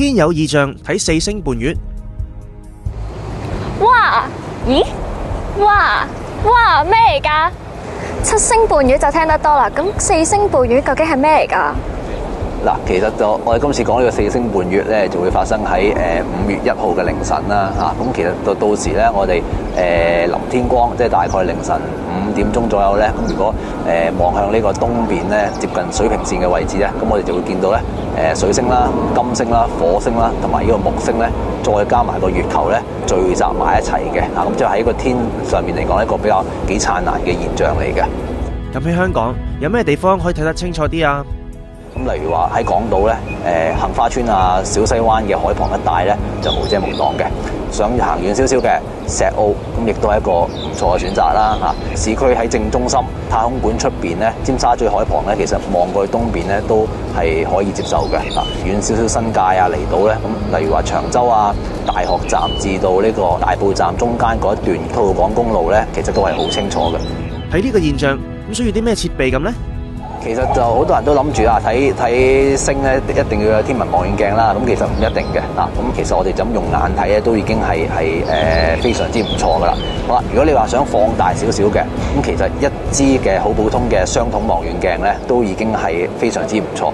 天有異象睇四星伴月。哇！咦？哇！咩嚟㗎？七星伴月就聽得多啦，咁四星伴月究竟係咩嚟㗎？嗱，其實就我哋今次講呢個四星伴月咧，就會發生喺5月1號嘅凌晨啦嚇。咁其實到時咧，我哋臨天光，即係大概凌晨5點鐘左右咧。咁如果望向呢個東邊咧，接近水平線嘅位置咧，咁我哋就會見到咧水星啦、金星啦、火星啦，同埋呢個木星咧，再加埋個月球咧，聚集埋一齊嘅嚇。咁即係喺個天上面嚟講，一個比較幾燦爛嘅現象嚟嘅。咁喺香港有咩地方可以睇得清楚啲啊？咁例如話喺港島咧，杏花邨啊、小西灣嘅海旁一帶咧，就無遮無擋嘅。想行遠少少嘅石澳，咁亦都係一個唔錯嘅選擇啦嚇。市區喺正中心，太空館出邊咧，尖沙咀海旁咧，其實望過去東邊咧都係可以接受嘅嚇。遠少少新界啊、離島咧，咁例如話長洲啊、大學站至到呢個大埔站中間嗰一段吐露港公路咧，其實都係好清楚嘅。睇呢個現象咁需要啲咩設備咁呢？其實就好多人都諗住睇星咧，一定要有天文望遠鏡啦。咁其實唔一定嘅嗱。咁其實我哋就咁用眼睇咧，都已經係非常之唔錯噶啦。好啦，如果你話想放大少少嘅，咁其實一支嘅好普通嘅雙筒望遠鏡咧，都已經係非常之唔錯。